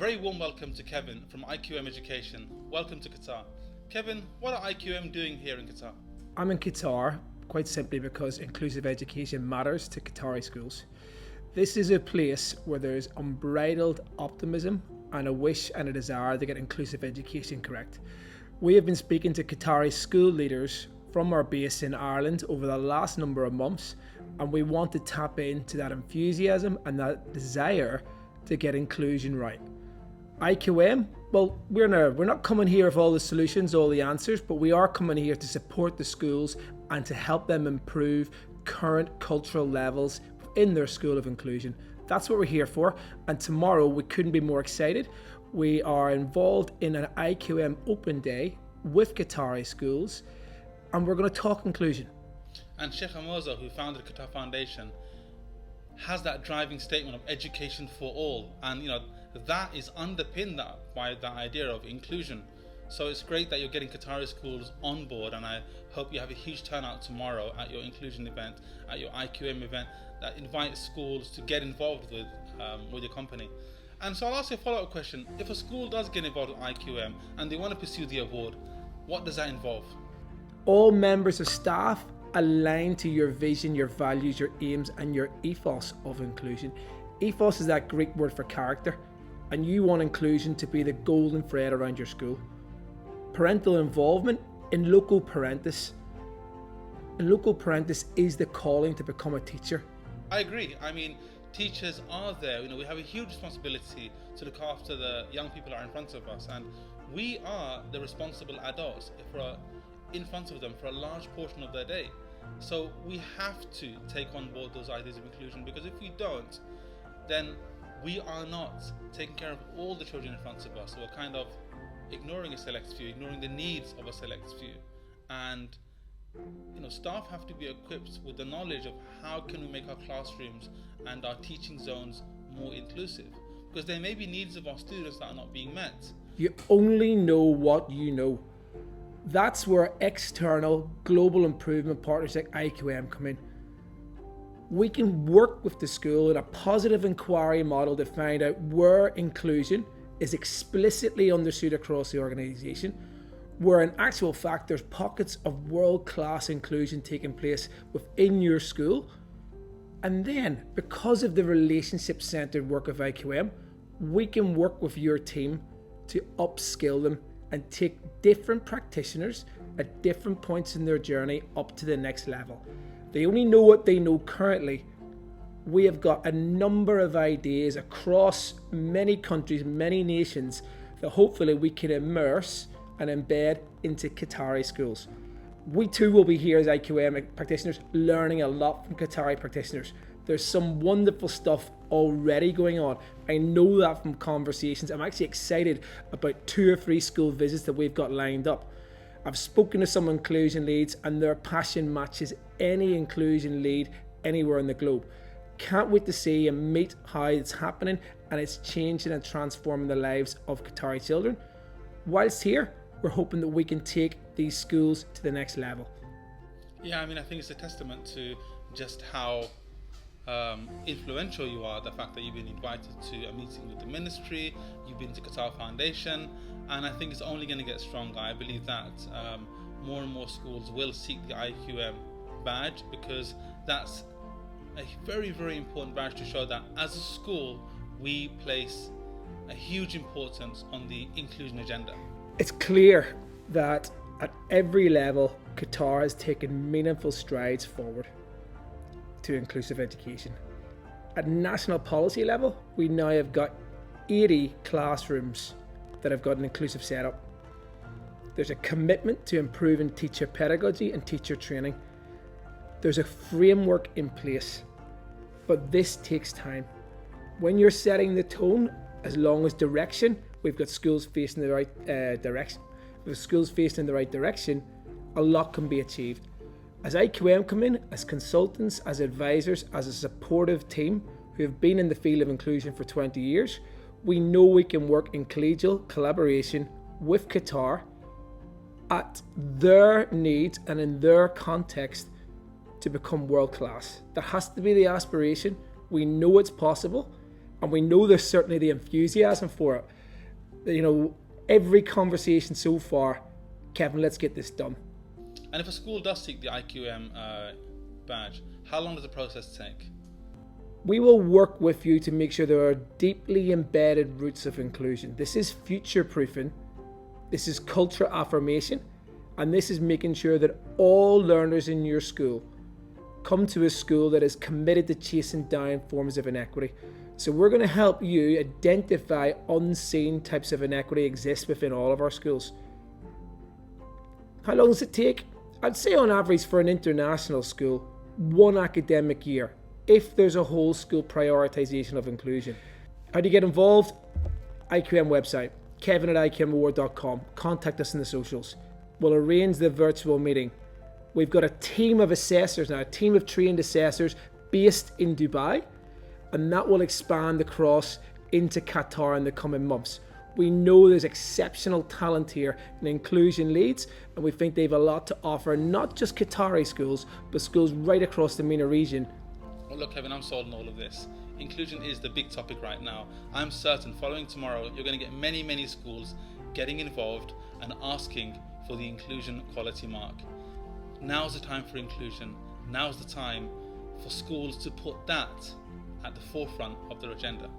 very warm welcome to Kevin from IQM Education. Welcome to Qatar. Kevin, what are IQM doing here in Qatar? I'm in Qatar quite simply because inclusive education matters to Qatari schools. This is a place where there's unbridled optimism and a wish and a desire to get inclusive education correct. We have been speaking to Qatari school leaders from our base in Ireland over the last number of months, and we want to tap into that enthusiasm and that desire to get inclusion right. IQM, well, we're not coming here with all the solutions, all the answers, but we are coming here to support the schools and to help them improve current cultural levels in their school of inclusion. That's what we're here for, and tomorrow we couldn't be more excited. We are involved in an IQM Open Day with Qatari schools, and we're going to talk inclusion. And Sheikh Amoza, who founded Qatar Foundation, has that driving statement of education for all, and that is underpinned by that idea of inclusion. So it's great that you're getting Qatari schools on board, and I hope you have a huge turnout tomorrow at your inclusion event, at your IQM event that invites schools to get involved with your company. And so I'll ask you a follow-up question. If a school does get involved with IQM and they want to pursue the award, what does that involve? All members of staff align to your vision, your values, your aims, and your ethos of inclusion. Ethos is that Greek word for character, and you want inclusion to be the golden thread around your school. Parental involvement in local parentis. Local parentis is the calling to become a teacher. I agree. Teachers are there. We have a huge responsibility to look after the young people that are in front of us, and we are the responsible adults if we're in front of them for a large portion of their day. So we have to take on board those ideas of inclusion, because if we don't, then we are not taking care of all the children in front of us. So we're kind of ignoring a select few, ignoring the needs of a select few. And staff have to be equipped with the knowledge of how can we make our classrooms and our teaching zones more inclusive, because there may be needs of our students that are not being met. You only know what you know. That's where external global improvement partners like IQM come in. We can work with the school in a positive inquiry model to find out where inclusion is explicitly understood across the organisation, where in actual fact there's pockets of world-class inclusion taking place within your school. And then, because of the relationship-centred work of IQM, we can work with your team to upskill them and take different practitioners at different points in their journey up to the next level. They only know what they know currently. We have got a number of ideas across many countries, many nations, that hopefully we can immerse and embed into Qatari schools. We too will be here as IQM practitioners, learning a lot from Qatari practitioners. There's some wonderful stuff already going on. I know that from conversations. I'm actually excited about 2 or 3 school visits that we've got lined up. I've spoken to some inclusion leads, and their passion matches any inclusion lead anywhere in the globe. Can't wait to see and meet how it's happening, and it's changing and transforming the lives of Qatari children. Whilst here, we're hoping that we can take these schools to the next level. Yeah, I think it's a testament to just how influential you are, the fact that you've been invited to a meeting with the ministry, you've been to Qatar Foundation, and I think it's only going to get stronger. I believe that more and more schools will seek the IQM badge, because that's a very, very important badge to show that as a school we place a huge importance on the inclusion agenda. It's clear that at every level Qatar has taken meaningful strides forward to inclusive education. At national policy level, we now have got 80 classrooms that have got an inclusive setup. There's a commitment to improving teacher pedagogy and teacher training. There's a framework in place, but this takes time. When you're setting the tone, as long as direction, we've got schools facing the right direction. With schools facing the right direction, a lot can be achieved. As IQM come in, as consultants, as advisors, as a supportive team who have been in the field of inclusion for 20 years, we know we can work in collegial collaboration with Qatar at their needs and in their context to become world class. That has to be the aspiration. We know it's possible, and we know there's certainly the enthusiasm for it. You know, every conversation so far, Kevin, let's get this done. And if a school does seek the IQM badge, how long does the process take? We will work with you to make sure there are deeply embedded roots of inclusion. This is future proofing, this is culture affirmation, and this is making sure that all learners in your school come to a school that is committed to chasing down forms of inequity. So we're going to help you identify unseen types of inequity exist within all of our schools. How long does it take? I'd say on average for an international school, 1 academic year, if there's a whole school prioritization of inclusion. How do you get involved? IQM website, kevin@iqmaward.com. Contact us in the socials. We'll arrange the virtual meeting. We've got a team of assessors now, a team of trained assessors based in Dubai, and that will expand across into Qatar in the coming months. We know there's exceptional talent here in inclusion leads, and we think they have a lot to offer, not just Qatari schools, but schools right across the MENA region. Well, look, Kevin, I'm sold on all of this. Inclusion is the big topic right now. I'm certain following tomorrow, you're going to get many, many schools getting involved and asking for the inclusion quality mark. Now's the time for inclusion. Now's the time for schools to put that at the forefront of their agenda.